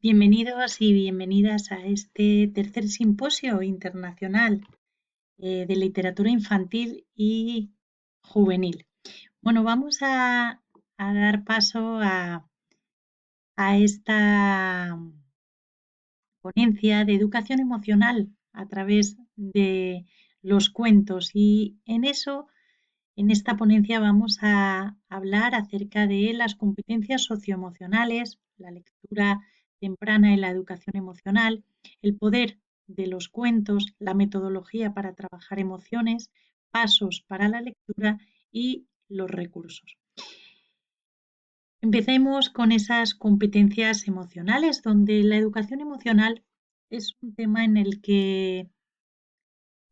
Bienvenidos y bienvenidas a este tercer simposio internacional de literatura infantil y juvenil. Bueno, vamos a dar paso a esta ponencia de educación emocional a través de los cuentos y en esta ponencia vamos a hablar acerca de las competencias socioemocionales, la lectura temprana y la educación emocional, el poder de los cuentos, la metodología para trabajar emociones, pasos para la lectura y los recursos. Empecemos con esas competencias emocionales, donde la educación emocional es un tema en el que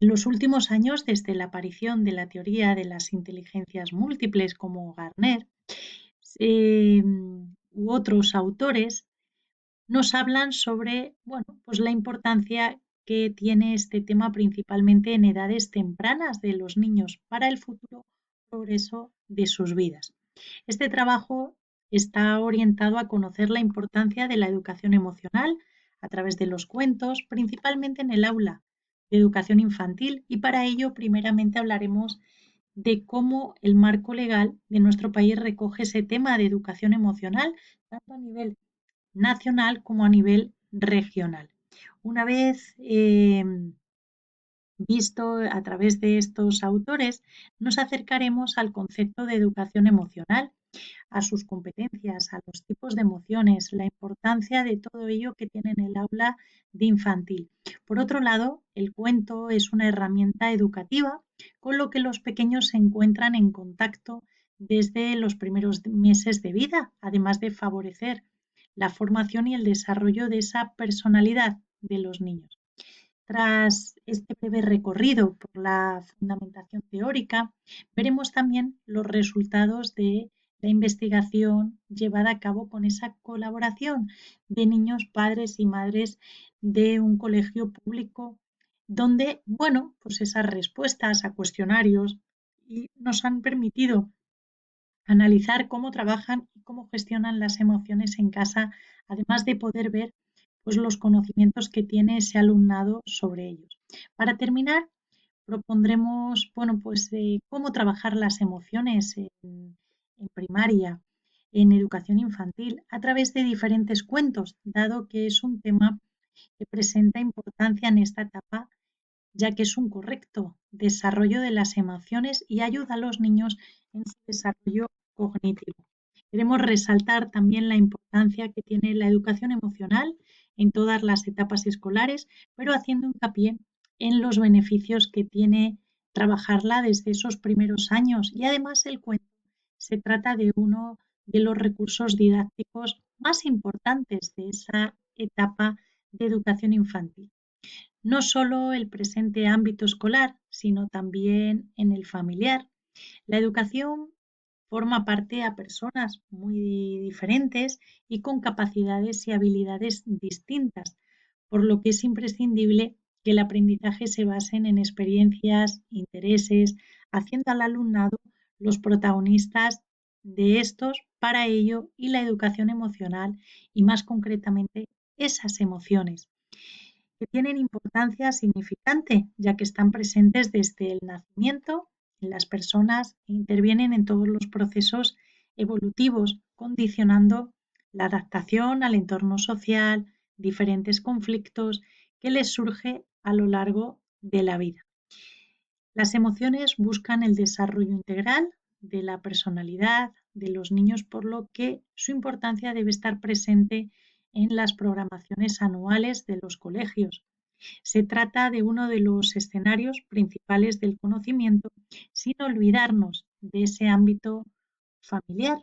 en los últimos años, desde la aparición de la teoría de las inteligencias múltiples como Garner u otros autores, nos hablan sobre pues la importancia que tiene este tema principalmente en edades tempranas de los niños para el futuro progreso de sus vidas. Este trabajo está orientado a conocer la importancia de la educación emocional a través de los cuentos, principalmente en el aula de educación infantil, y para ello primeramente hablaremos de cómo el marco legal de nuestro país recoge ese tema de educación emocional, tanto a nivel nacional como a nivel regional. Una vez visto a través de estos autores, nos acercaremos al concepto de educación emocional, a sus competencias, a los tipos de emociones, la importancia de todo ello que tiene en el aula de infantil. Por otro lado, el cuento es una herramienta educativa con lo que los pequeños se encuentran en contacto desde los primeros meses de vida, además de favorecer la formación y el desarrollo de esa personalidad de los niños. Tras este breve recorrido por la fundamentación teórica, veremos también los resultados de la investigación llevada a cabo con esa colaboración de niños, padres y madres de un colegio público, donde, pues esas respuestas a cuestionarios nos han permitido analizar cómo trabajan y cómo gestionan las emociones en casa, además de poder ver pues, los conocimientos que tiene ese alumnado sobre ellos. Para terminar, propondremos pues, cómo trabajar las emociones en primaria, en educación infantil, a través de diferentes cuentos, dado que es un tema que presenta importancia en esta etapa, ya que es un correcto desarrollo de las emociones y ayuda a los niños en su desarrollo cognitivo. Queremos resaltar también la importancia que tiene la educación emocional en todas las etapas escolares, pero haciendo hincapié en los beneficios que tiene trabajarla desde esos primeros años. Y además el cuento se trata de uno de los recursos didácticos más importantes de esa etapa de educación infantil. No solo el presente ámbito escolar, sino también en el familiar. La educación forma parte a personas muy diferentes y con capacidades y habilidades distintas, por lo que es imprescindible que el aprendizaje se base en experiencias, intereses, haciendo al alumnado los protagonistas de estos para ello y la educación emocional y más concretamente esas emociones que tienen importancia significante, ya que están presentes desde el nacimiento en las personas e intervienen en todos los procesos evolutivos, condicionando la adaptación al entorno social, diferentes conflictos que les surge a lo largo de la vida. Las emociones buscan el desarrollo integral de la personalidad de los niños, por lo que su importancia debe estar presente en las programaciones anuales de los colegios. Se trata de uno de los escenarios principales del conocimiento, sin olvidarnos de ese ámbito familiar.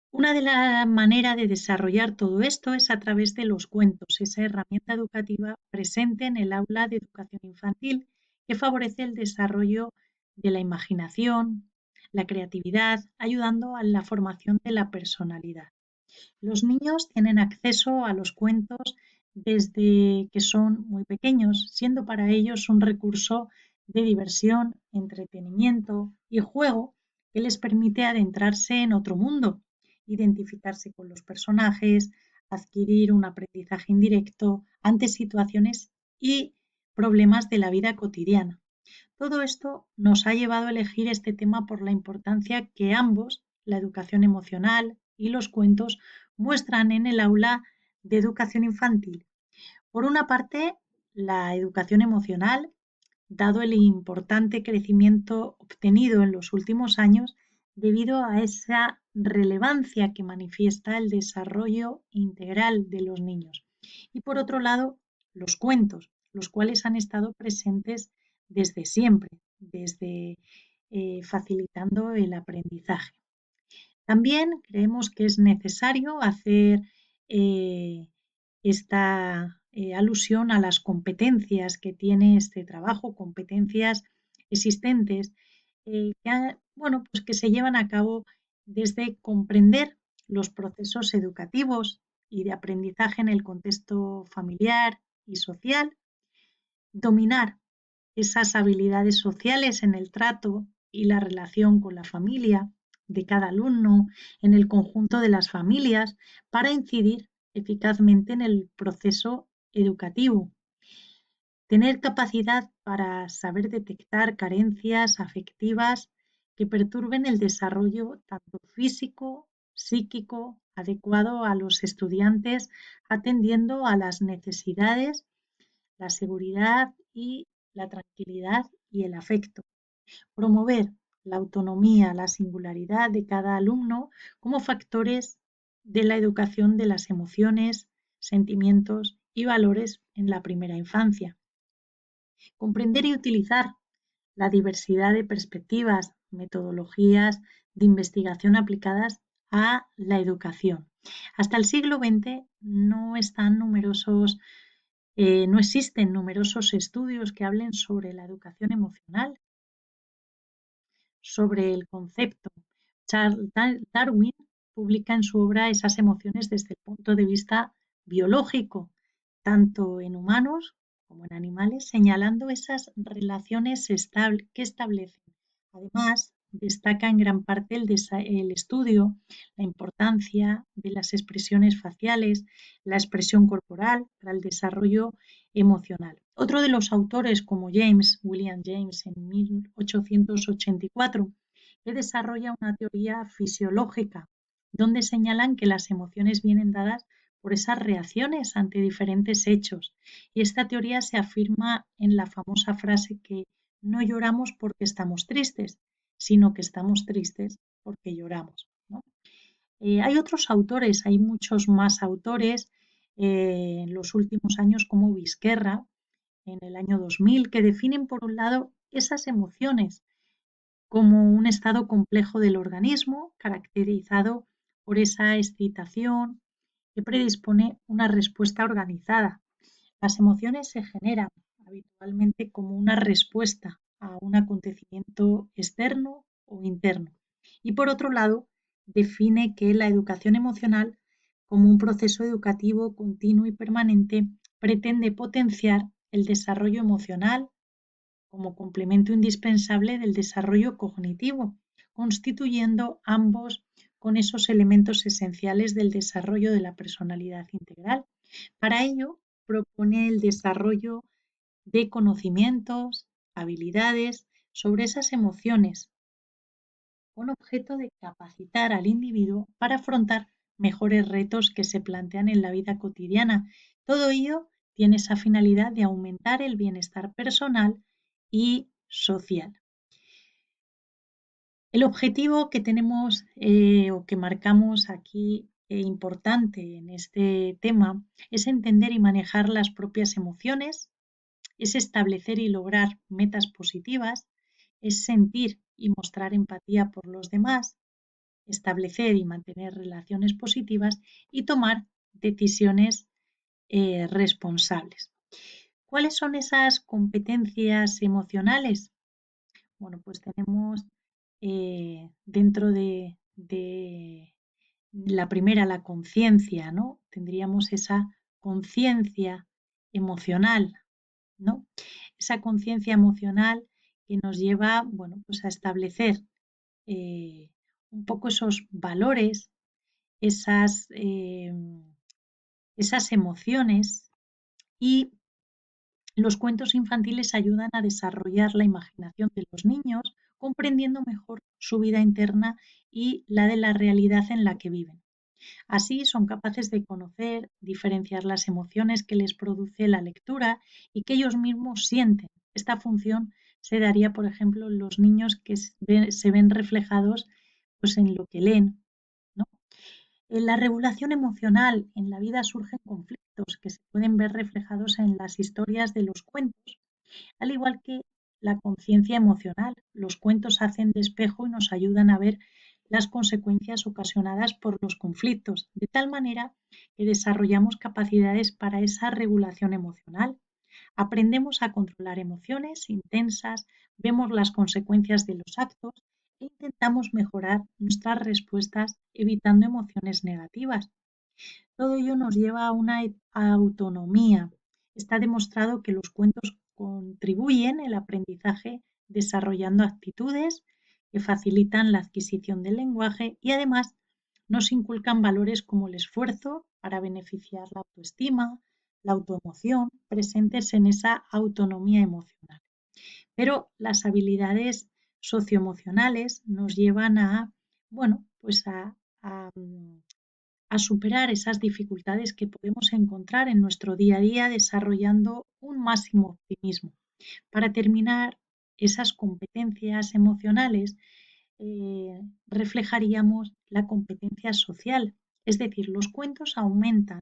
Una de las maneras de desarrollar todo esto es a través de los cuentos, esa herramienta educativa presente en el aula de educación infantil que favorece el desarrollo de la imaginación, la creatividad, ayudando a la formación de la personalidad. Los niños tienen acceso a los cuentos desde que son muy pequeños, siendo para ellos un recurso de diversión, entretenimiento y juego que les permite adentrarse en otro mundo identificarse con los personajes, adquirir un aprendizaje indirecto ante situaciones y problemas de la vida cotidiana. Todo esto nos ha llevado a elegir este tema por la importancia que ambos, la educación emocional y los cuentos, muestran en el aula de educación infantil. Por una parte, la educación emocional, dado el importante crecimiento obtenido en los últimos años debido a esa relevancia que manifiesta el desarrollo integral de los niños. Y por otro lado, los cuentos, los cuales han estado presentes desde siempre, desde facilitando el aprendizaje. También creemos que es necesario hacer eh, esta alusión a las competencias que tiene este trabajo, competencias existentes bueno, pues que se llevan a cabo desde comprender los procesos educativos y de aprendizaje en el contexto familiar y social, dominar esas habilidades sociales en el trato y la relación con la familia de cada alumno, en el conjunto de las familias, para incidir eficazmente en el proceso educativo. Tener capacidad para saber detectar carencias afectivas que perturben el desarrollo tanto físico, psíquico, adecuado a los estudiantes, atendiendo a las necesidades, la seguridad y la tranquilidad y el afecto. Promover la autonomía, la singularidad de cada alumno como factores de la educación de las emociones, sentimientos y valores en la primera infancia. Comprender y utilizar la diversidad de perspectivas, metodologías de investigación aplicadas a la educación. Hasta el siglo XX no existen numerosos estudios que hablen sobre la educación emocional, sobre el concepto. Charles Darwin publica en su obra esas emociones desde el punto de vista biológico, tanto en humanos como en animales, señalando esas relaciones que establecen. Además, destaca en gran parte el estudio, la importancia de las expresiones faciales, la expresión corporal para el desarrollo emocional. Otro de los autores, como William James, en 1884, que desarrolla una teoría fisiológica, donde señalan que las emociones vienen dadas por esas reacciones ante diferentes hechos. Y esta teoría se afirma en la famosa frase que no lloramos porque estamos tristes, sino que estamos tristes porque lloramos, ¿no? Hay otros autores, hay muchos más autores en los últimos años como Vizquerra, en el año 2000, que definen por un lado esas emociones como un estado complejo del organismo caracterizado por esa excitación que predispone una respuesta organizada. Las emociones se generan habitualmente como una respuesta a un acontecimiento externo o interno. Y por otro lado, define que la educación emocional, como un proceso educativo continuo y permanente, pretende potenciar el desarrollo emocional como complemento indispensable del desarrollo cognitivo, constituyendo ambos con esos elementos esenciales del desarrollo de la personalidad integral. Para ello, propone el desarrollo de conocimientos, habilidades sobre esas emociones, con objeto de capacitar al individuo para afrontar mejores retos que se plantean en la vida cotidiana. Todo ello tiene esa finalidad de aumentar el bienestar personal y social. El objetivo que tenemos o que marcamos aquí importante en este tema es entender y manejar las propias emociones, es establecer y lograr metas positivas, es sentir y mostrar empatía por los demás, establecer y mantener relaciones positivas y tomar decisiones responsables. ¿Cuáles son esas competencias emocionales? Bueno, pues tenemos dentro de la primera, la conciencia, ¿no? Tendríamos esa conciencia emocional, ¿no? Esa conciencia emocional que nos lleva, bueno, pues a establecer un poco esos valores esas, esas emociones y los cuentos infantiles ayudan a desarrollar la imaginación de los niños, comprendiendo mejor su vida interna y la de la realidad en la que viven. Así son capaces de conocer, diferenciar las emociones que les produce la lectura y que ellos mismos sienten. Esta función se daría, por ejemplo, en los niños que se ven reflejados pues, en lo que leen, ¿no? En la regulación emocional en la vida surgen conflictos que se pueden ver reflejados en las historias de los cuentos, al igual que la conciencia emocional. Los cuentos hacen de espejo y nos ayudan a ver las consecuencias ocasionadas por los conflictos, de tal manera que desarrollamos capacidades para esa regulación emocional. Aprendemos a controlar emociones intensas, vemos las consecuencias de los actos e intentamos mejorar nuestras respuestas evitando emociones negativas. Todo ello nos lleva a una autonomía. Está demostrado que los cuentos contribuyen al aprendizaje desarrollando actitudes que facilitan la adquisición del lenguaje y además nos inculcan valores como el esfuerzo para beneficiar la autoestima, la autoemoción, presentes en esa autonomía emocional. Pero las habilidades socioemocionales nos llevan a, bueno, pues a superar esas dificultades que podemos encontrar en nuestro día a día desarrollando un máximo optimismo. Para terminar, esas competencias emocionales reflejaríamos la competencia social, es decir, los cuentos aumentan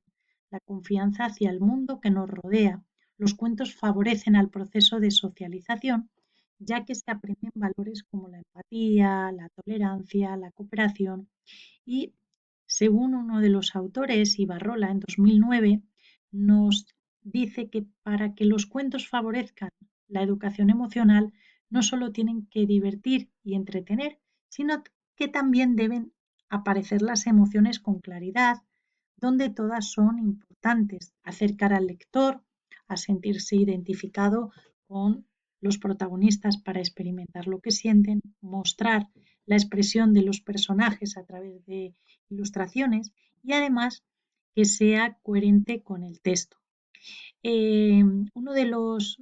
la confianza hacia el mundo que nos rodea. Los cuentos favorecen al proceso de socialización, ya que se aprenden valores como la empatía, la tolerancia, la cooperación y, según uno de los autores, Ibarrola, en 2009, nos dice que para que los cuentos favorezcan la educación emocional, no solo tienen que divertir y entretener, sino que también deben aparecer las emociones con claridad, donde todas son importantes, acercar al lector a sentirse identificado con los protagonistas para experimentar lo que sienten, mostrar la expresión de los personajes a través de ilustraciones y además que sea coherente con el texto. Uno de los